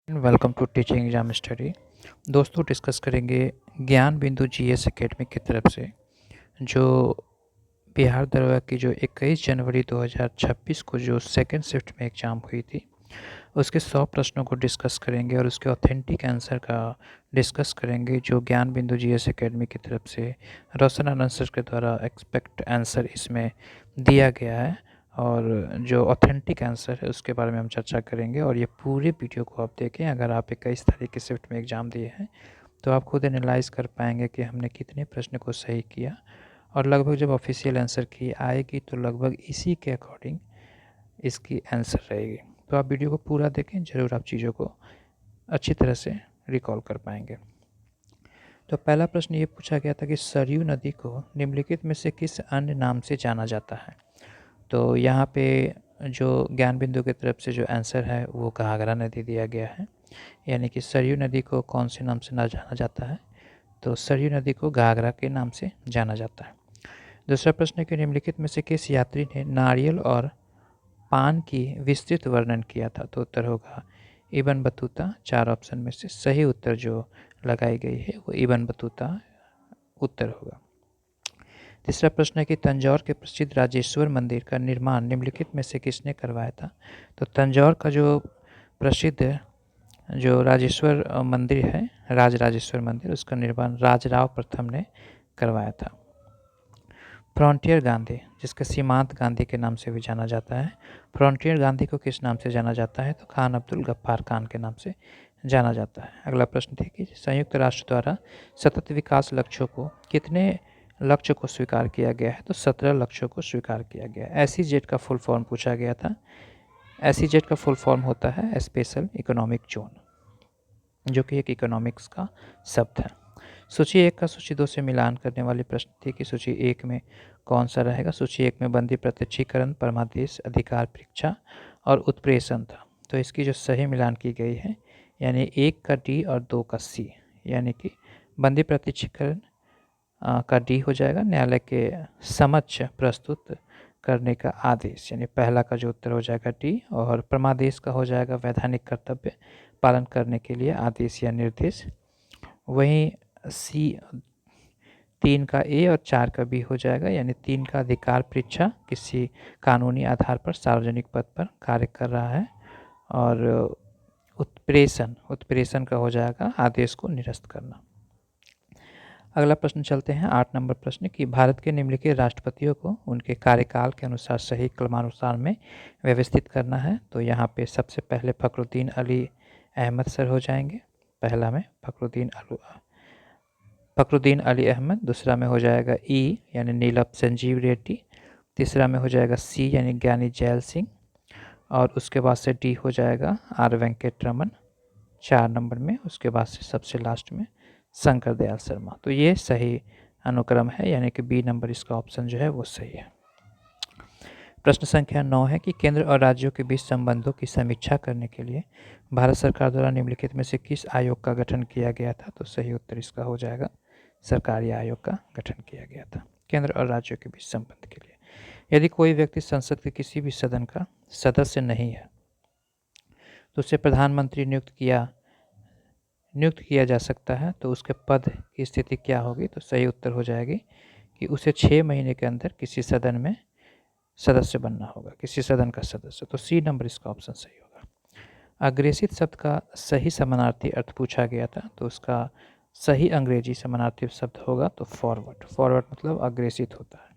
Welcome to teaching exam study. दोस्तों discuss करेंगे ज्ञान बिंदु जीएस एकेडमी की तरफ से जो बिहार दरोगा की जो 21 जनवरी 2026 को जो सेकंड शिफ्ट में एग्ज़ाम हुई थी उसके 100 प्रश्नों को डिस्कस करेंगे और उसके ऑथेंटिक आंसर का डिस्कस करेंगे जो ज्ञान बिंदु जीएस एकेडमी की तरफ से रोशन आनंद सर के द्वारा एक्सपेक्ट आंसर इसमें दिया गया है और जो ऑथेंटिक आंसर है उसके बारे में हम चर्चा करेंगे। और ये पूरे वीडियो को आप देखें। अगर आप 21 तारीख की शिफ्ट में एग्ज़ाम दिए हैं तो आप खुद एनालाइज कर पाएंगे कि हमने कितने प्रश्न को सही किया और लगभग जब ऑफिशियल आंसर की आएगी तो लगभग इसी के अकॉर्डिंग इसकी आंसर रहेगी। तो आप वीडियो को पूरा देखें, ज़रूर आप चीज़ों को अच्छी तरह से रिकॉल कर पाएंगे। तो पहला प्रश्न ये पूछा गया था कि सरयू नदी को निम्नलिखित में से किस अन्य नाम से जाना जाता है। तो यहाँ पे जो ज्ञान बिंदु की तरफ से जो आंसर है वो घाघरा नदी दिया गया है, यानी कि सरयू नदी को कौन से नाम से ना जाना जाता है, तो सरयू नदी को घाघरा के नाम से जाना जाता है। दूसरा प्रश्न है कि निम्नलिखित में से किस यात्री ने नारियल और पान की विस्तृत वर्णन किया था। तो उत्तर होगा इब्न बतूता। 4 ऑप्शन में से सही उत्तर जो लगाई गई है वो इब्न बतूता उत्तर होगा। तीसरा प्रश्न है कि तंजौर के प्रसिद्ध राजेश्वर मंदिर का निर्माण निम्नलिखित में से किसने करवाया था। तो तंजौर का जो प्रसिद्ध जो राजेश्वर मंदिर है, राजराजेश्वर मंदिर, उसका निर्माण राजराव प्रथम ने करवाया था। फ्रंटियर गांधी, जिसका सीमांत गांधी के नाम से भी जाना जाता है, फ्रंटियर गांधी को किस नाम से जाना जाता है। तो खान अब्दुल गफ्फार खान के नाम से जाना जाता है। अगला प्रश्न देखिए, संयुक्त राष्ट्र द्वारा सतत विकास लक्ष्यों को कितने लक्ष्य को स्वीकार किया गया है। तो 17 लक्ष्यों को स्वीकार किया गया है। एसईजेड का फुल फॉर्म पूछा गया था। एसईजेड का फुल फॉर्म होता है स्पेशल इकोनॉमिक जोन, जो कि एक इकोनॉमिक्स का शब्द है। सूची 1 का सूची 2 से मिलान करने वाली प्रश्न थी कि सूची 1 में कौन सा रहेगा। सूची 1 में बंदी प्रत्यक्षीकरण, परमादेश, अधिकार परीक्षा और उत्प्रेषण था। तो इसकी जो सही मिलान की गई है, यानी 1 का डी और 2 का सी, यानी कि बंदी प्रत्यक्षीकरण का डी हो जाएगा न्यायालय के समक्ष प्रस्तुत करने का आदेश, यानी पहला का जो उत्तर हो जाएगा डी, और परमादेश का हो जाएगा वैधानिक कर्तव्य पालन करने के लिए आदेश या निर्देश। वहीं सी 3 का ए और 4 का बी हो जाएगा, यानी 3 का अधिकार परीक्षा, किसी कानूनी आधार पर सार्वजनिक पद पर कार्य कर रहा है, और उत्प्रेषण का हो जाएगा आदेश को निरस्त करना। अगला प्रश्न चलते हैं 8 नंबर प्रश्न कि भारत के निम्नलिखित राष्ट्रपतियों को उनके कार्यकाल के अनुसार सही क्रमानुसार में व्यवस्थित करना है। तो यहाँ पे सबसे पहले फ़खरुद्दीन अली अहमद सर हो जाएंगे। पहला में फ़खरुद्दीन अली अहमद, दूसरा में हो जाएगा ई यानी नीलम संजीव रेड्डी, तीसरा में हो जाएगा सी यानी ज्ञानी जैल सिंह, और उसके बाद से डी हो जाएगा आर वेंकट रमन 4 नंबर में, उसके बाद से सबसे लास्ट में शंकर दयाल शर्मा। तो ये सही अनुक्रम है, यानी कि बी नंबर इसका ऑप्शन जो है वो सही है। प्रश्न संख्या 9 है कि केंद्र और राज्यों के बीच संबंधों की समीक्षा करने के लिए भारत सरकार द्वारा निम्नलिखित में से किस आयोग का गठन किया गया था। तो सही उत्तर इसका हो जाएगा सरकारी आयोग का गठन किया गया था केंद्र और राज्यों के बीच संबंध के लिए। यदि कोई व्यक्ति संसद के किसी भी सदन का सदस्य नहीं है तो उसे प्रधानमंत्री नियुक्त किया जा सकता है। तो उसके पद की स्थिति क्या होगी। तो सही उत्तर हो जाएगी कि उसे 6 महीने के अंदर किसी सदन में सदस्य बनना होगा, किसी सदन का सदस्य। तो सी नंबर इसका ऑप्शन सही होगा। अग्रेसित शब्द का सही समानार्थी अर्थ पूछा गया था। तो उसका सही अंग्रेजी समानार्थी शब्द होगा तो फॉरवर्ड मतलब अग्रेसित होता है।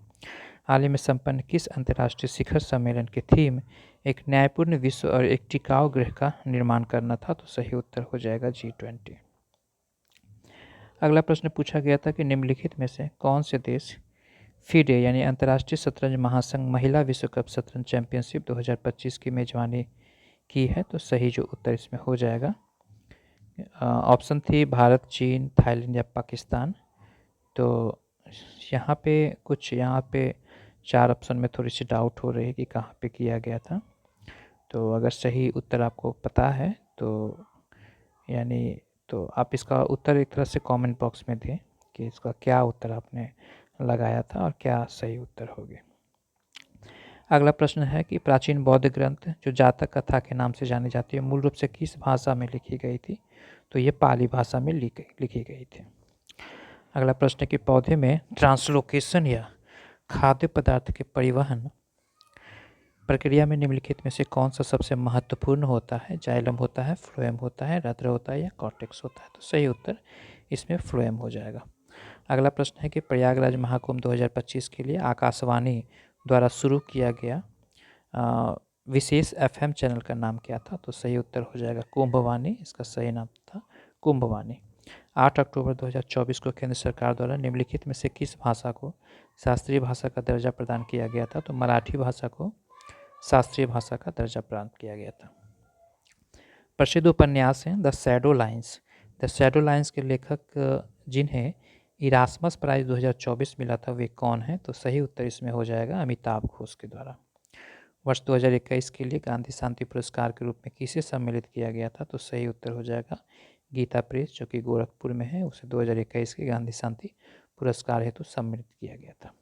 हाल ही में संपन्न किस अंतर्राष्ट्रीय शिखर सम्मेलन की थीम एक न्यायपूर्ण विश्व और एक टिकाऊ गृह का निर्माण करना था। तो सही उत्तर हो जाएगा G20। अगला प्रश्न पूछा गया था कि निम्नलिखित में से कौन से देश फीडे यानी अंतर्राष्ट्रीय शतरंज महासंघ महिला विश्व कप शतरंज चैंपियनशिप 2025 की मेजबानी की है। तो सही जो उत्तर इसमें हो जाएगा ऑप्शन थी भारत, चीन, थाईलैंड या पाकिस्तान। तो यहाँ पे 4 ऑप्शन में थोड़ी सी डाउट हो रही है कि कहाँ पे किया गया था। तो अगर सही उत्तर आपको पता है तो आप इसका उत्तर एक तरह से कमेंट बॉक्स में दें कि इसका क्या उत्तर आपने लगाया था और क्या सही उत्तर होगी। अगला प्रश्न है कि प्राचीन बौद्ध ग्रंथ जो जातक कथा के नाम से जानी जाती है मूल रूप से किस भाषा में लिखी गई थी? तो ये पाली भाषा में लिखी गई थी। अगला प्रश्न है कि पौधे में ट्रांसलोकेशन या खाद्य पदार्थ के परिवहन प्रक्रिया में निम्नलिखित में से कौन सा सबसे महत्वपूर्ण होता है? जाइलम होता है, फ्लोएम होता है, रंध्र होता है या कॉर्टेक्स होता है? तो सही उत्तर इसमें फ्लोएम हो जाएगा। अगला प्रश्न है कि प्रयागराज महाकुंभ 2025 के लिए आकाशवाणी द्वारा शुरू किया गया विशेष एफएम चैनल का नाम क्या था? तो सही उत्तर हो जाएगा कुंभवाणी, इसका सही नाम था कुंभवाणी। 8 अक्टूबर 2024 को केंद्र सरकार द्वारा निम्नलिखित में से किस भाषा को शास्त्रीय भाषा का दर्जा प्रदान किया गया था? तो मराठी भाषा को शास्त्रीय भाषा का दर्जा प्रदान किया गया था। प्रसिद्ध उपन्यास हैं the shadow lines. The shadow lines के लेखक जिन्हें इरास्मस प्राइज 2024 मिला था वे कौन हैं? तो सही उत्तर इसमें हो जाएगा अमिताभ घोष के द्वारा। वर्ष 2021 के लिए गांधी शांति पुरस्कार के रूप में किसे सम्मिलित किया गया था? तो सही उत्तर हो जाएगा गीता प्रेस जो कि गोरखपुर में है, उसे 2021 के गांधी शांति पुरस्कार हेतु सम्मिलित किया गया था।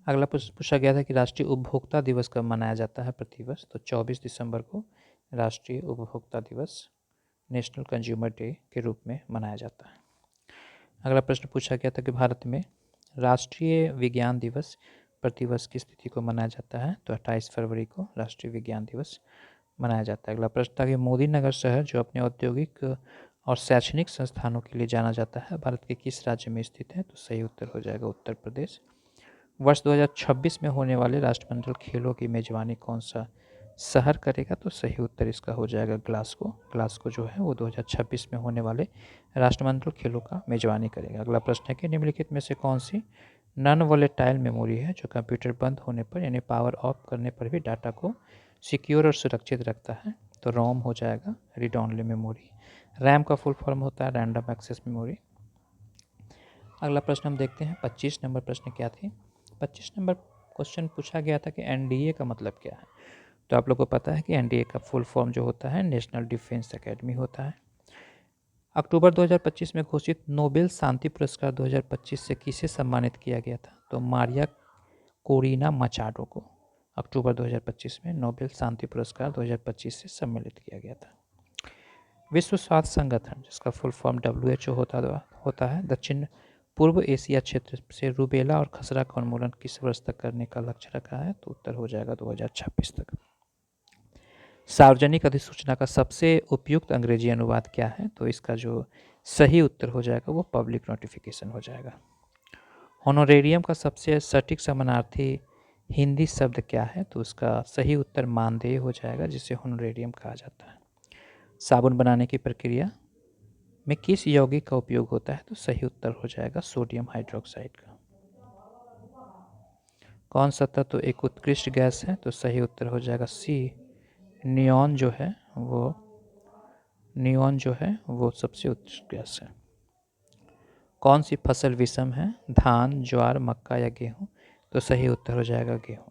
अगला प्रश्न पूछा गया था कि राष्ट्रीय उपभोक्ता दिवस कब मनाया जाता है प्रतिवर्ष? तो 24 दिसंबर को राष्ट्रीय उपभोक्ता दिवस नेशनल कंज्यूमर डे के रूप में मनाया जाता है। अगला प्रश्न पूछा गया था कि भारत में राष्ट्रीय विज्ञान दिवस प्रतिवर्ष किस तिथि को मनाया जाता है? तो 28 फरवरी को राष्ट्रीय विज्ञान दिवस मनाया जाता है। अगला प्रश्न था कि मोदी नगर शहर जो अपने औद्योगिक और शैक्षणिक संस्थानों के लिए जाना जाता है भारत के किस राज्य में स्थित है? तो सही उत्तर हो जाएगा उत्तर प्रदेश। वर्ष 2026 में होने वाले राष्ट्रमंडल खेलों की मेजबानी कौन सा शहर करेगा? तो सही उत्तर इसका हो जाएगा ग्लासगो। ग्लासगो जो है वो 2026 में होने वाले राष्ट्रमंडल खेलों का मेजबानी करेगा। अगला प्रश्न है कि निम्नलिखित में से कौन सी नॉन वोलेटाइल मेमोरी है जो कंप्यूटर बंद होने पर यानी पावर ऑफ करने पर भी डाटा को सिक्योर और सुरक्षित रखता है? तो रोम हो जाएगा रीड ओनली मेमोरी। रैम का फुल फॉर्म होता है रैंडम एक्सेस मेमोरी। अगला प्रश्न हम देखते हैं 25 नंबर प्रश्न क्या थी? 25 नंबर क्वेश्चन पूछा गया था कि एनडीए का मतलब क्या है? तो आप लोग को पता है कि एनडीए का फुल फॉर्म जो होता है नेशनल डिफेंस एकेडमी होता है। अक्टूबर 2025 में घोषित नोबेल शांति पुरस्कार 2025 से किसे सम्मानित किया गया था? तो मारिया कोरिना मचाडो को अक्टूबर 2025 में नोबेल शांति पुरस्कार 2025 से सम्मानित किया गया था। विश्व स्वास्थ्य संगठन जिसका फुल फॉर्म WHO होता है दक्षिण पूर्व एशिया क्षेत्र से रूबेला और खसरा का उन्मूलन किस वर्ष तक करने का लक्ष्य रखा है? तो उत्तर हो जाएगा 2026 तक। सार्वजनिक अधिसूचना का सबसे उपयुक्त अंग्रेजी अनुवाद क्या है? तो इसका जो सही उत्तर हो जाएगा वो पब्लिक नोटिफिकेशन हो जाएगा। होनोरेरियम का सबसे सटीक समानार्थी हिंदी शब्द क्या है? तो उसका सही उत्तर मानदेय हो जाएगा जिसे होनोरेरियम कहा जाता है। साबुन बनाने की प्रक्रिया में किस यौगिक का उपयोग होता है? तो सही उत्तर हो जाएगा सोडियम हाइड्रोक्साइड का। कौन सा तत्व एक उत्कृष्ट गैस है? तो सही उत्तर हो जाएगा सी नियॉन जो है वो सबसे उत्कृष्ट गैस है। कौन सी फसल विषम है? धान, ज्वार, मक्का या गेहूँ? तो सही उत्तर हो जाएगा गेहूँ।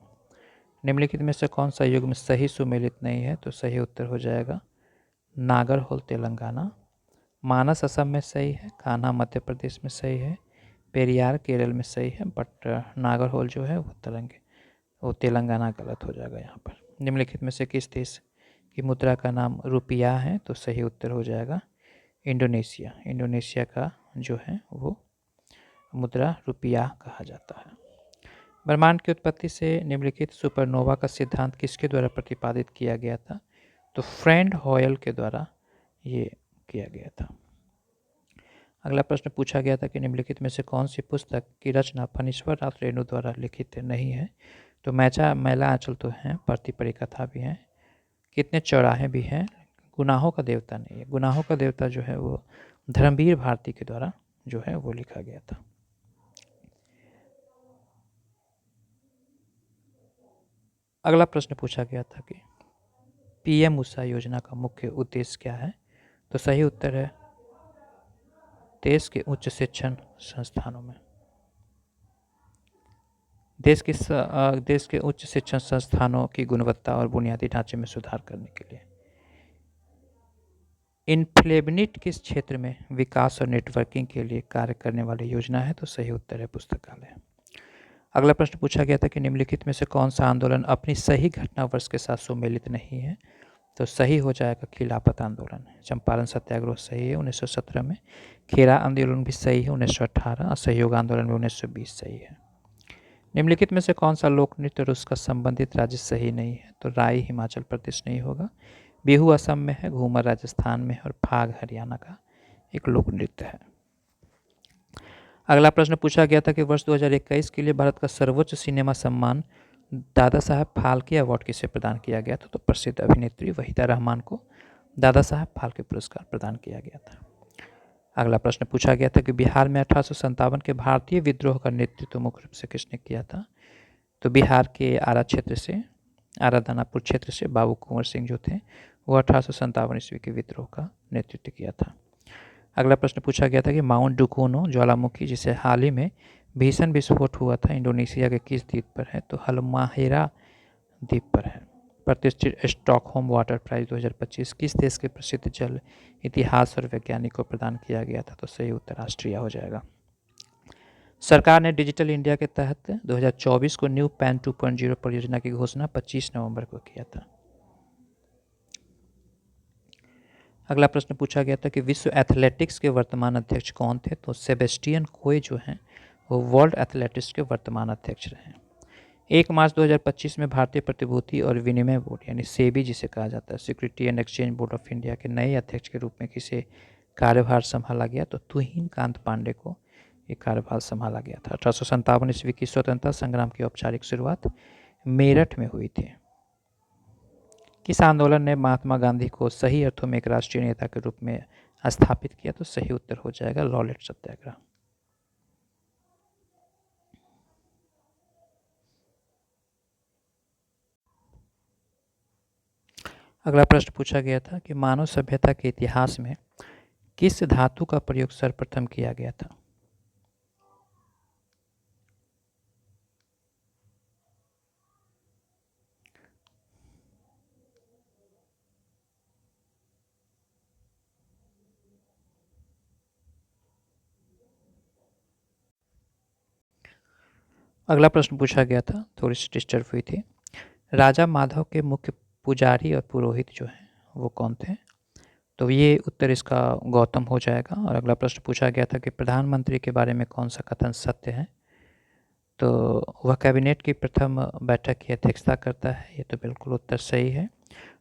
निम्नलिखित में से कौन सा युग्म सही सुमेलित नहीं है? तो सही उत्तर हो जाएगा नागरहोल तेलंगाना। मानस असम में सही है, कान्हा मध्य प्रदेश में सही है, पेरियार केरल में सही है, बट नागरहोल जो है वो तेलंगाना गलत हो जाएगा यहाँ पर। निम्नलिखित में से किस देश की मुद्रा का नाम रुपया है? तो सही उत्तर हो जाएगा इंडोनेशिया। इंडोनेशिया का जो है वो मुद्रा रुपया कहा जाता है। ब्रह्मांड की उत्पत्ति से निम्नलिखित सुपरनोवा का सिद्धांत किसके द्वारा प्रतिपादित किया गया था? तो फ्रेंड हॉयल के द्वारा ये किया गया था। अगला प्रश्न पूछा गया था कि निम्नलिखित में से कौन सी पुस्तक की रचना फणीश्वर नाथ रेणु द्वारा लिखित नहीं है? तो मैला आंचल तो हैं, परती परिकथा भी हैं, कितने चौराहे भी हैं, गुनाहों का देवता नहीं है। गुनाहों का देवता जो है वो धर्मवीर भारती के द्वारा जो है वो लिखा गया था। अगला प्रश्न पूछा गया था कि PM उषा योजना का मुख्य उद्देश्य क्या है? तो सही उत्तर है देश के उच्च शिक्षण संस्थानों में देश के उच्च शिक्षण संस्थानों की गुणवत्ता और बुनियादी ढांचे में सुधार करने के लिए। इन्फ्लेबनिट किस क्षेत्र में विकास और नेटवर्किंग के लिए कार्य करने वाली योजना है? तो सही उत्तर है पुस्तकालय। अगला प्रश्न पूछा गया था कि निम्नलिखित में से कौन सा आंदोलन अपनी सही घटना वर्ष के साथ सुमेलित नहीं है। तो सही हो जाएगा खिलाफत आंदोलन। चंपारण सत्याग्रह सही है 1917 में। खेरा आंदोलन भी सही है 1918। असहयोग आंदोलन भी 1920 सही है। निम्नलिखित में से कौन सा लोक नृत्य और उसका संबंधित राज्य सही नहीं है। तो राई हिमाचल प्रदेश नहीं होगा। बिहू असम में है, घूमर राजस्थान में है और फाग हरियाणा का एक लोक नृत्य है। अगला प्रश्न पूछा गया था कि वर्ष 2021 के लिए भारत का सर्वोच्च सिनेमा सम्मान दादा साहब फाल्के अवार्ड किसे प्रदान किया गया था। तो प्रसिद्ध अभिनेत्री वहीदा रहमान को दादा साहब फाल्के पुरस्कार प्रदान किया गया था। अगला प्रश्न पूछा गया था कि बिहार में 1857 के भारतीय विद्रोह का नेतृत्व मुख्य रूप से किसने किया था। तो बिहार के आरा क्षेत्र से, आरा दानापुर क्षेत्र से बाबू कुंवर सिंह जो थे वो 1857 ईस्वी के विद्रोह का नेतृत्व किया था। अगला प्रश्न पूछा गया था कि माउंट डुकोनो ज्वालामुखी जिसे हाल ही में भीषण विस्फोट हुआ था इंडोनेशिया के किस द्वीप पर है। तो हलमाहेरा द्वीप पर है। प्रतिष्ठित स्टॉकहोम वाटर प्राइज 2025 किस देश के प्रसिद्ध जल इतिहास और वैज्ञानिक को प्रदान किया गया था। तो सही उत्तर ऑस्ट्रिया हो जाएगा। सरकार ने डिजिटल इंडिया के तहत 2024 को न्यू पैन 2.0 परियोजना की घोषणा 25 नवंबर को किया था। अगला प्रश्न पूछा गया था कि विश्व एथलेटिक्स के वर्तमान अध्यक्ष कौन थे। तो सेबेस्टियन कोए जो हैं वो वर्ल्ड एथलेटिक्स के वर्तमान अध्यक्ष रहे। 1 मार्च 2025 में भारतीय प्रतिभूति और विनिमय बोर्ड यानी सेबी जिसे कहा जाता है, security and exchange board of India के नए अध्यक्ष के रूप में किसे कार्यभार संभाला गया। तो तुहिन कांत पांडे को ये कार्यभार संभाला गया था। 1857 ईस्वी की स्वतंत्रता संग्राम की औपचारिक शुरुआत मेरठ में हुई थी। किस आंदोलन ने महात्मा गांधी को सही अर्थों में एक राष्ट्रीय नेता के रूप में स्थापित किया। तो सही उत्तर हो जाएगा रॉलेट सत्याग्रह। अगला प्रश्न पूछा गया था कि मानव सभ्यता के इतिहास में किस धातु का प्रयोग सर्वप्रथम किया गया था। अगला प्रश्न पूछा गया था, थोड़ी सी डिस्टर्ब हुई थी। राजा माधव के मुख्य पुजारी और पुरोहित जो हैं वो कौन थे। तो ये उत्तर इसका गौतम हो जाएगा। और अगला प्रश्न पूछा गया था कि प्रधानमंत्री के बारे में कौन सा कथन सत्य है। तो वह कैबिनेट की प्रथम बैठक की अध्यक्षता करता है, ये तो बिल्कुल उत्तर सही है।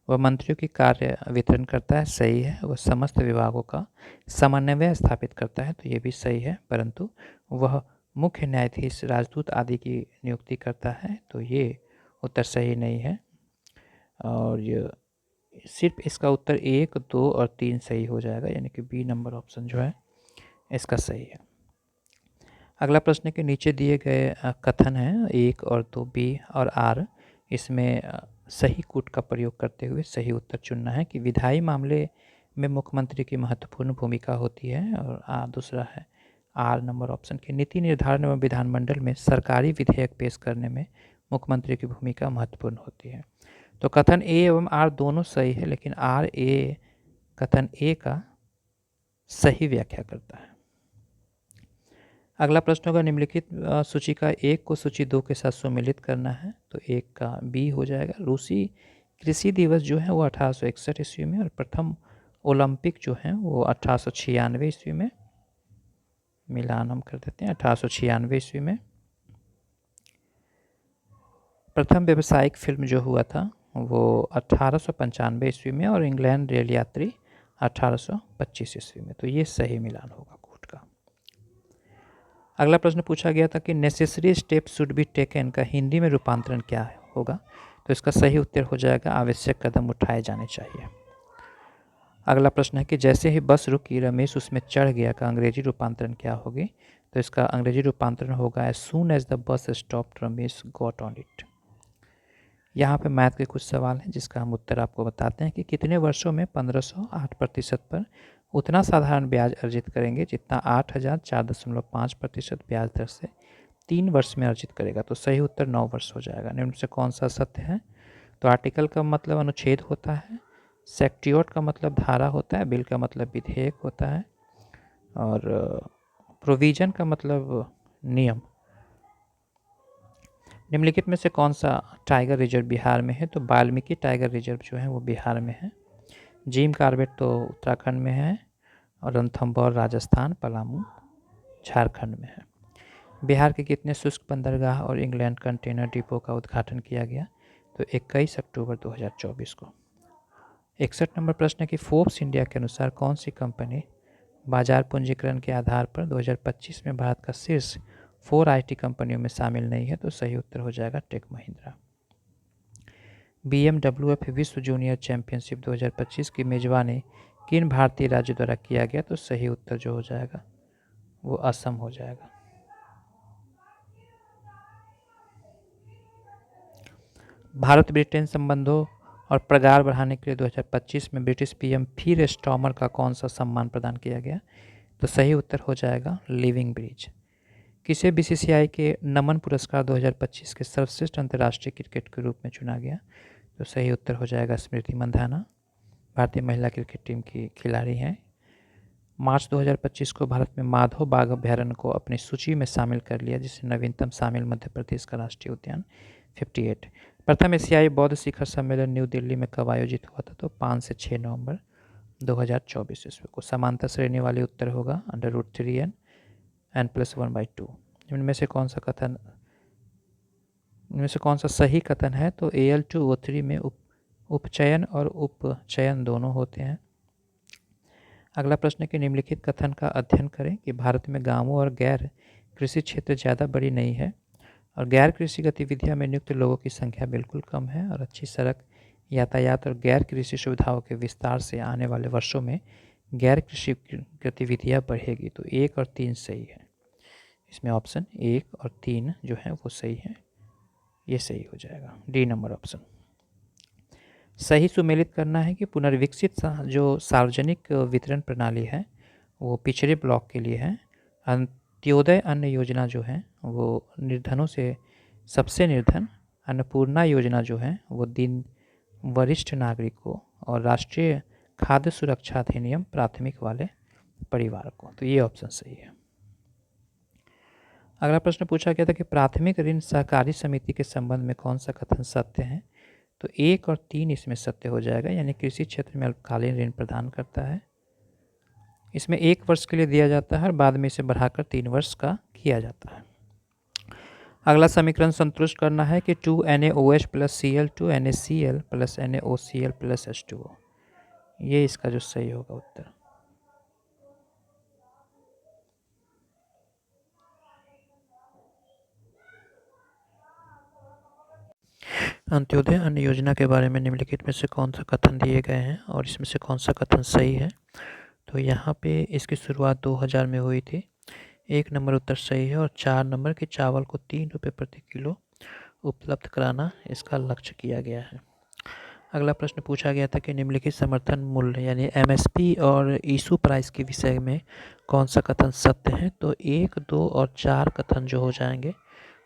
वह मंत्रियों की कार्य वितरण करता है, सही है। वह समस्त विभागों का समन्वय स्थापित करता है, तो ये भी सही है। परंतु वह मुख्य न्यायाधीश, राजदूत आदि की नियुक्ति करता है, तो ये उत्तर सही नहीं है। और ये सिर्फ इसका उत्तर 1, 2 और 3 सही हो जाएगा, यानी कि बी नंबर ऑप्शन जो है इसका सही है। अगला प्रश्न के नीचे दिए गए कथन हैं 1 और 2, बी और आर, इसमें सही कूट का प्रयोग करते हुए सही उत्तर चुनना है कि विधायी मामले में मुख्यमंत्री की महत्वपूर्ण भूमिका होती है। और दूसरा है आर नंबर ऑप्शन की नीति निर्धारण एवं विधानमंडल में सरकारी विधेयक पेश करने में मुख्यमंत्री की भूमिका महत्वपूर्ण होती है। तो कथन ए एवं आर दोनों सही है, लेकिन आर ए कथन ए का सही व्याख्या करता है। अगला प्रश्न होगा निम्नलिखित सूची का 1 को सूची 2 के साथ सुमेलित करना है। तो 1 का बी हो जाएगा। रूसी कृषि दिवस जो है वो 1861 ईस्वी में, और प्रथम ओलंपिक जो है वो 1896 ईस्वी में, मिलान हम कर देते हैं 1896 ईस्वी में। प्रथम व्यावसायिक फिल्म जो हुआ था वो 1895 ईस्वी में, और इंग्लैंड रेल यात्री 1825 ईस्वी में। तो ये सही मिलान होगा कूट का। अगला प्रश्न पूछा गया था कि necessary step should be taken का हिंदी में रूपांतरण क्या होगा। तो इसका सही उत्तर हो जाएगा आवश्यक कदम उठाए जाने चाहिए। अगला प्रश्न है कि जैसे ही बस रुकी रमेश उसमें चढ़ गया का अंग्रेजी रूपांतरण क्या होगी। तो इसका अंग्रेजी रूपांतरण होगा as soon as the bus stopped Ramesh got on it. यहाँ पे मैथ के कुछ सवाल हैं जिसका हम उत्तर आपको बताते हैं कि कितने वर्षों में 1508% पर उतना साधारण ब्याज अर्जित करेंगे जितना 8004.5% ब्याज दर से 3 वर्ष में अर्जित करेगा। तो सही उत्तर 9 वर्ष हो जाएगा। निम्न से कौन सा सत्य है। तो आर्टिकल का मतलब अनुच्छेद होता है, सेक्टियोट का मतलब धारा होता है, बिल का मतलब विधेयक होता है, और प्रोविजन का मतलब नियम। निम्नलिखित में से कौन सा टाइगर रिजर्व बिहार में है? तो वाल्मीकि टाइगर रिजर्व जो है वो बिहार में है। जिम कॉर्बेट तो उत्तराखंड में है और रणथंभौर राजस्थान, पलामू झारखंड में है। बिहार के कितने शुष्क बंदरगाह और इंग्लैंड कंटेनर डिपो का उद्घाटन किया गया? तो 21 अक्टूबर 2024 को। 61 नंबर प्रश्न है कि फोर्ब्स इंडिया के अनुसार कौन सी कंपनी बाजार पूंजीकरण के आधार पर 2025 में भारत का शीर्ष 4 आईटी कंपनियों में शामिल नहीं है? तो सही उत्तर हो जाएगा टेक महिंद्रा। BMWF विश्व जूनियर चैंपियनशिप 2025 की मेजबानी किन भारतीय राज्यों द्वारा किया गया? तो सही उत्तर जो हो जाएगा वो असम हो जाएगा। भारत ब्रिटेन संबंधों और प्रगाढ़ बढ़ाने के लिए 2025 में ब्रिटिश पीएम फिर स्टॉमर का कौन सा सम्मान प्रदान किया गया? तो सही उत्तर हो जाएगा लिविंग ब्रिज। किसे बीसीसीआई के नमन पुरस्कार 2025 के सर्वश्रेष्ठ अंतर्राष्ट्रीय क्रिकेट के रूप में चुना गया? तो सही उत्तर हो जाएगा स्मृति मंधाना, भारतीय महिला क्रिकेट टीम की खिलाड़ी हैं। मार्च 2025 को भारत में माधव बाघ अभ्यारण्य को अपनी सूची में शामिल कर लिया, जिससे नवीनतम शामिल मध्य प्रदेश का राष्ट्रीय उद्यान 58। प्रथम एशियाई बौद्ध शिखर सम्मेलन न्यू दिल्ली में कब आयोजित हुआ था? तो 5 से 6 नवंबर 2024 ईस्वी को। समांतर श्रेणी वाली उत्तर होगा √3 n + 1/2। इनमें से कौन सा सही कथन है? तो Al2O3 में उपचयन और उपचयन दोनों होते हैं। अगला प्रश्न है कि निम्नलिखित कथन का अध्ययन करें कि भारत में गांवों और गैर कृषि क्षेत्र ज़्यादा बड़ी नहीं है और गैर कृषि गतिविधियों में नियुक्त लोगों की संख्या बिल्कुल कम है और अच्छी सड़क यातायात और गैर कृषि सुविधाओं के विस्तार से आने वाले वर्षों में गैर कृषि गतिविधियाँ बढ़ेगी। तो 1 और 3 सही है। इसमें ऑप्शन 1 और 3 जो है वो सही है, ये सही हो जाएगा डी नंबर ऑप्शन। सही सुमेलित करना है कि पुनर्विकसित जो सार्वजनिक वितरण प्रणाली है वो पिछड़े ब्लॉक के लिए है। अंत्योदय अन्न योजना जो है वो निर्धनों से सबसे निर्धन, अन्नपूर्णा योजना जो है वो वरिष्ठ नागरिकों और राष्ट्रीय खाद्य सुरक्षा अधिनियम प्राथमिक वाले परिवार को। तो ये ऑप्शन सही है। अगला प्रश्न पूछा गया था कि प्राथमिक ऋण सहकारी समिति के संबंध में कौन सा कथन सत्य है? तो 1 और 3 इसमें सत्य हो जाएगा, यानी कृषि क्षेत्र में अल्पकालीन ऋण प्रदान करता है। इसमें 1 वर्ष के लिए दिया जाता है और बाद में इसे बढ़ाकर 3 वर्ष का किया जाता है। अगला समीकरण संतुष्ट करना है कि 2NaOH + Cl 2NaCl + NaOCl + H2O। ये इसका जो सही होगा उत्तर। अंत्योदय अन्न योजना के बारे में निम्नलिखित में से कौन सा कथन दिए गए हैं और इसमें से कौन सा कथन सही है? तो यहाँ पे इसकी शुरुआत 2000 में हुई थी। 1 नंबर उत्तर सही है और 4 नंबर के चावल को 3 रुपये प्रति किलो उपलब्ध कराना इसका लक्ष्य किया गया है। अगला प्रश्न पूछा गया था कि निम्नलिखित समर्थन मूल्य यानी MSP और इशू प्राइस के विषय में कौन सा कथन सत्य है? तो 1, 2 और 4 कथन जो हो जाएंगे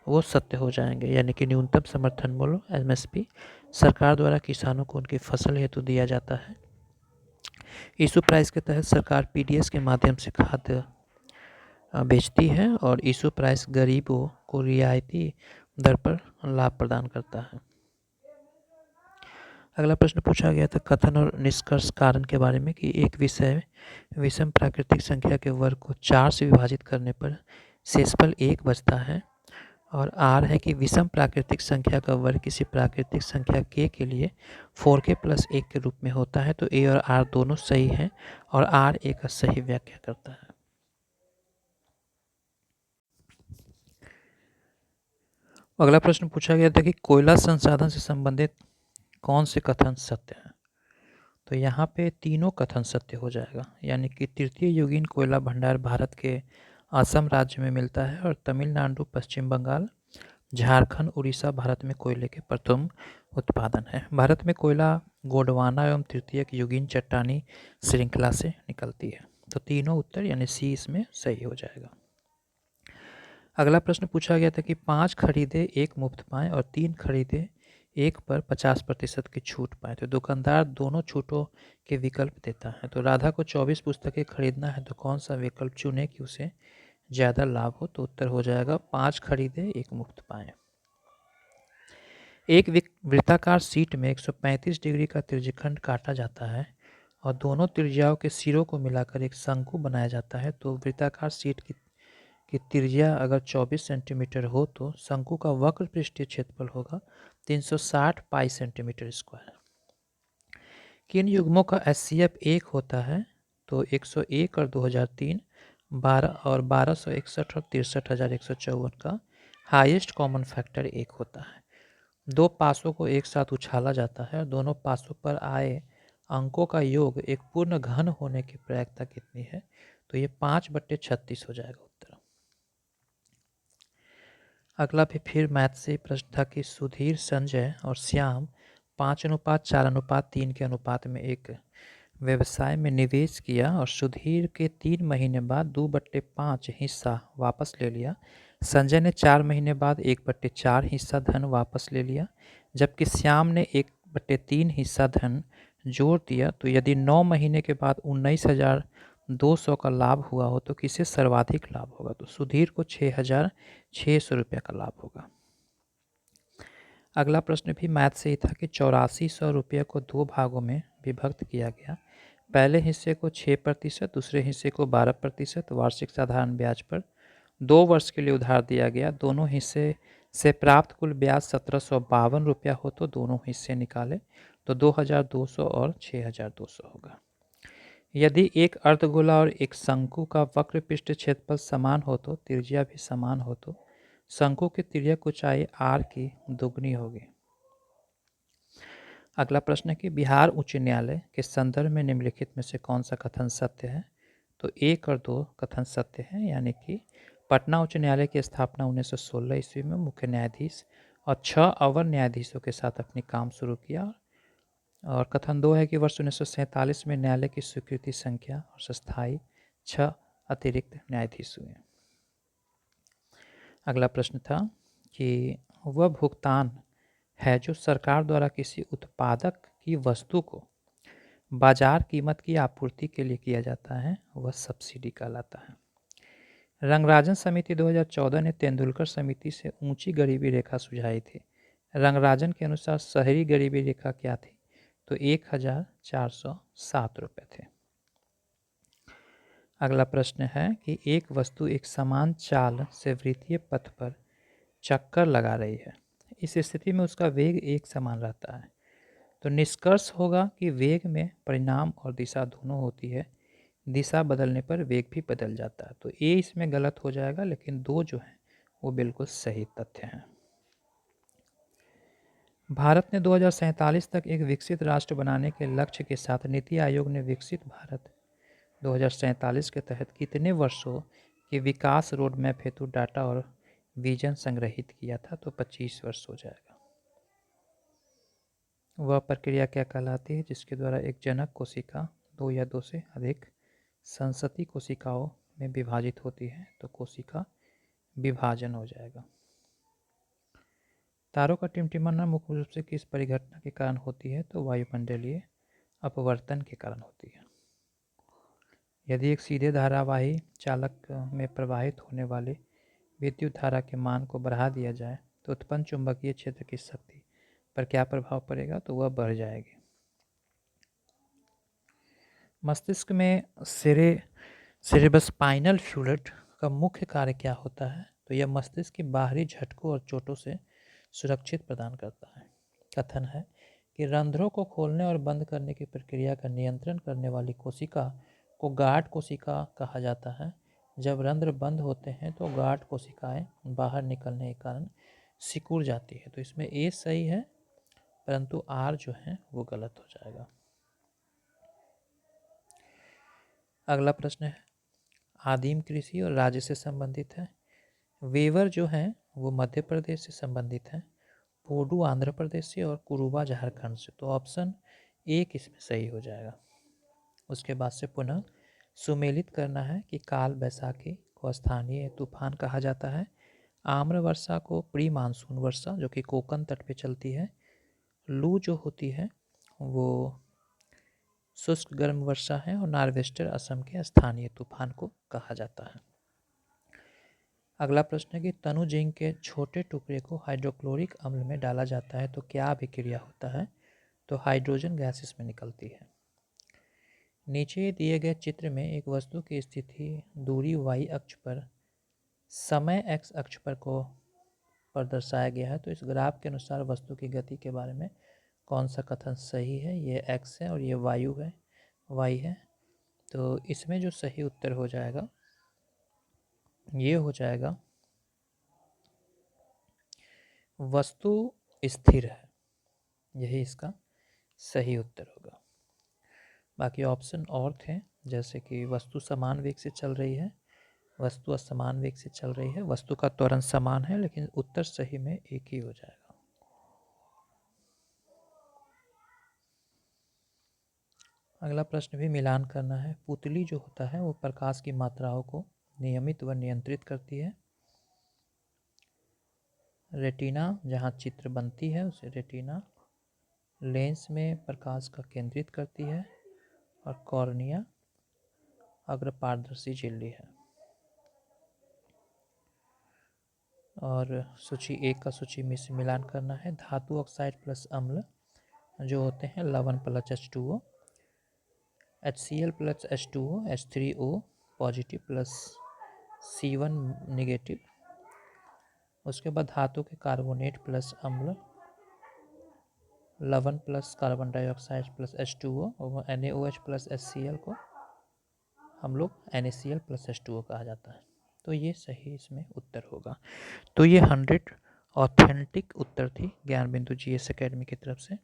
वो सत्य हो जाएंगे, यानी कि न्यूनतम समर्थन मूल्य MSP सरकार द्वारा किसानों को उनकी फसल हेतु दिया जाता है। इशू प्राइस के तहत सरकार PDS के माध्यम से खाद्य बेचती है और इशू प्राइस गरीबों को रियायती दर पर लाभ प्रदान करता है। अगला प्रश्न पूछा गया था कथन और निष्कर्ष कारण के बारे में कि एक विषय विषम प्राकृतिक संख्या के वर्ग को 4 से विभाजित करने पर शेषफल 1 बचता है और R है कि विषम प्राकृतिक संख्या का वर्ग किसी प्राकृतिक संख्या k के लिए 4k + 1 के रूप में होता है। तो A और R दोनों सही हैं और R एक सही व्याख्या करता है। अगला प्रश्न पूछा गया था कि कोयला संसाधन से संबंधित कौन से कथन सत्य हैं? तो यहाँ पे तीनों कथन सत्य हो जाएगा, यानी कि तृतीय युगीन कोयला भंडार भारत के असम राज्य में मिलता है और तमिलनाडु, पश्चिम बंगाल, झारखंड, उड़ीसा भारत में कोयले के प्रथम उत्पादन है। भारत में कोयला गोंडवाना एवं तृतीयक युगीन चट्टानी श्रृंखला से निकलती है। तो तीनों उत्तर यानी सी इसमें सही हो जाएगा। अगला प्रश्न पूछा गया था कि 5 खरीदे 1 मुफ्त पाएँ और 3 खरीदे 1 पर 50% की छूट पाएँ। तो दुकानदार दोनों छूटों के विकल्प देता है। तो राधा को 24 पुस्तकें खरीदना है तो कौन सा विकल्प चुने कि उसे ज़्यादा लाभ हो? तो उत्तर हो जाएगा 5 खरीदे 1 मुफ्त पाएँ। एक वृत्ताकार शीट में 135 डिग्री का त्रिज्यखंड काटा जाता है और दोनों त्रिज्याओं के सिरों को मिलाकर एक शंकु बनाया जाता है। तो वृत्ताकार शीट की त्रिज्या अगर 24 सेंटीमीटर हो तो शंकु का वक्र पृष्ठीय क्षेत्रफल होगा 360 पाई सेंटीमीटर स्क्वायर। किन युग्मों का एचसीएफ 1 होता है? तो 101 और 2003, 12 और 1261 और 63,154 का हाईएस्ट कॉमन फैक्टर 1 होता है। दो पासों को एक साथ उछाला जाता है और दोनों पासों पर आए अंकों का योग एक पूर्ण घन होने की प्रायिकता कितनी है? तो ये 5/36 हो जाएगा उत्तर। अगला भी फिर मैथ से प्रश्न था कि सुधीर, संजय और श्याम 5:4:3 के अनुपात में एक व्यवसाय में निवेश किया और सुधीर के 3 महीने बाद 2/5 हिस्सा वापस ले लिया। संजय ने 4 महीने बाद 1/4 हिस्सा धन वापस ले लिया, जबकि श्याम ने 1/3 हिस्सा धन जोड़ दिया। तो यदि 9 महीने के बाद 19,200 का लाभ हुआ हो तो किसे सर्वाधिक लाभ होगा? तो सुधीर को 6,600 रुपये का लाभ होगा। अगला प्रश्न भी मैथ से ही था कि 8400 रुपये को 2 भागों में विभक्त किया गया। पहले हिस्से को 6%, दूसरे हिस्से को 12% वार्षिक साधारण ब्याज पर 2 वर्ष के लिए उधार दिया गया। दोनों हिस्से से प्राप्त कुल ब्याज 1752 रुपया हो तो दोनों हिस्से निकाले तो 2200 और 6200 होगा। यदि एक अर्धगोला और एक शंकु का वक्र पृष्ठ क्षेत्रफल समान हो तो त्रिज्या भी समान हो तो शंकु की तिर्यक ऊंचाई r की दोगुनी होगी। अगला प्रश्न है कि बिहार उच्च न्यायालय के संदर्भ में निम्नलिखित में से कौन सा कथन सत्य है? तो 1 और 2 कथन सत्य है, यानी कि पटना उच्च न्यायालय की स्थापना 1916 ईस्वी में मुख्य न्यायाधीश और 6 अवर न्यायाधीशों के साथ अपनी काम शुरू किया। और कथन 2 है कि वर्ष 1947 में न्यायालय की स्वीकृति संख्या और स्थायी 6 अतिरिक्त न्यायाधीश हुए। अगला प्रश्न था कि वह भुगतान है जो सरकार द्वारा किसी उत्पादक की वस्तु को बाजार कीमत की आपूर्ति के लिए किया जाता है, वह सब्सिडी कहलाता है। रंगराजन समिति 2014 ने तेंदुलकर समिति से ऊंची गरीबी रेखा सुझाई थी। रंगराजन के अनुसार शहरी गरीबी रेखा क्या थी? तो 1,407 रुपये थे। अगला प्रश्न है कि एक वस्तु एक समान चाल से वृत्तीय पथ पर चक्कर लगा रही है। इस स्थिति में उसका वेग एक समान रहता है। तो निष्कर्ष होगा कि वेग में परिणाम और दिशा दोनों होती है। दिशा बदलने पर वेग भी बदल जाता है। तो ए इसमें गलत हो जाएगा, लेकिन 2 जो है वो बिल्कुल सही तथ्य हैं। भारत ने 2047 तक एक विकसित राष्ट्र बनाने के लक्ष्य के साथ नीति आयोग ने विकसित भारत 2047 के तहत कितने वर्षों के विकास रोड मैप हेतु डाटा और विजन संग्रहित किया था? तो 25 वर्ष हो जाएगा। वह प्रक्रिया क्या कहलाती है जिसके द्वारा एक जनक कोशिका 2 या 2 से अधिक संसति कोशिकाओं में विभाजित होती है? तो कोशिका विभाजन हो जाएगा। तारों का टिमटिमाना मुख्य रूप से किस परिघटना के कारण होती है? तो वायुमंडलीय अपवर्तन के कारण होती है। यदि एक सीधे धारावाही चालक में प्रवाहित होने वाली विद्युत धारा के मान को बढ़ा दिया जाए तो उत्पन्न चुंबकीय क्षेत्र की शक्ति पर क्या प्रभाव पड़ेगा? तो वह बढ़ जाएगी। मस्तिष्क में सेरेब्रोस्पाइनल फ्लूइड का मुख्य कार्य क्या होता है? तो यह मस्तिष्क के बाहरी झटकों और चोटों से सुरक्षित प्रदान करता है। कथन है कि रंध्रों को खोलने और बंद करने की प्रक्रिया का नियंत्रण करने वाली कोशिका को गार्ड कोशिका कहा जाता है। जब रंध्र बंद होते हैं तो गार्ड कोशिकाएं बाहर निकलने के कारण सिकुड़ जाती है। तो इसमें ए सही है, परंतु आर जो है वो गलत हो जाएगा। अगला प्रश्न है आदिम कृषि और राज्य से संबंधित है। वेवर जो है वो मध्य प्रदेश से संबंधित है, पोडू आंध्र प्रदेश से और कुरुबा झारखंड से। तो ऑप्शन एक इसमें सही हो जाएगा। उसके बाद से पुनः सुमेलित करना है कि काल बैसाखी को स्थानीय तूफान कहा जाता है, आम्र वर्षा को प्री मानसून वर्षा जो कि कोकण तट पे चलती है, लू जो होती है वो शुष्क गर्म वर्षा है और नार्वेस्टर असम के स्थानीय तूफान को कहा जाता है। अगला प्रश्न है कि तनु जिंक के छोटे टुकड़े को हाइड्रोक्लोरिक अम्ल में डाला जाता है तो क्या अभिक्रिया होता है? तो हाइड्रोजन गैस इसमें निकलती है। नीचे दिए गए चित्र में एक वस्तु की स्थिति दूरी y अक्ष पर समय x अक्ष पर दर्शाया गया है। तो इस ग्राफ के अनुसार वस्तु की गति के बारे में कौन सा कथन सही है? ये x है और ये वायु है, y है। तो इसमें जो सही उत्तर हो जाएगा ये हो जाएगा वस्तु स्थिर है, यही इसका सही उत्तर होगा। बाकी ऑप्शन और थे, जैसे कि वस्तु समान वेग से चल रही है, वस्तु असमान वेग से चल रही है, वस्तु का त्वरण समान है, लेकिन उत्तर सही में एक ही हो जाएगा। अगला प्रश्न भी मिलान करना है। पुतली जो होता है वो प्रकाश की मात्राओं को नियमित व नियंत्रित करती है। रेटिना जहाँ चित्र बनती है उसे रेटिना, लेंस में प्रकाश का केंद्रित करती है, और कॉर्निया अग्रपारदर्शी झिल्ली है। और सूची 1 का सूची में से मिलान करना है। धातु ऑक्साइड प्लस अम्ल जो होते हैं लवण plus H2O, HCl plus H2O, H3O positive plus C1 negative. उसके बाद धातु के कार्बोनेट प्लस अम्ल, लवण plus carbon dioxide plus H2O, और NaOH प्लस HCl को हम लोग NaCl प्लस H2O कहा जाता है। तो ये सही इसमें उत्तर होगा। तो ये 100 ऑथेंटिक उत्तर थी ज्ञान बिंदु GS एकेडमी की तरफ से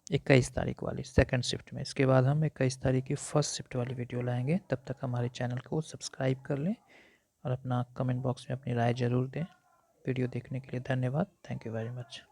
21 तारीख वाली सेकंड शिफ्ट में। इसके बाद हम 21 तारीख की फर्स्ट शिफ्ट वाली वीडियो लाएंगे। तब तक हमारे चैनल को सब्सक्राइब कर लें और अपना कमेंट बॉक्स में अपनी राय ज़रूर दें। वीडियो देखने के लिए धन्यवाद। Thank you very much.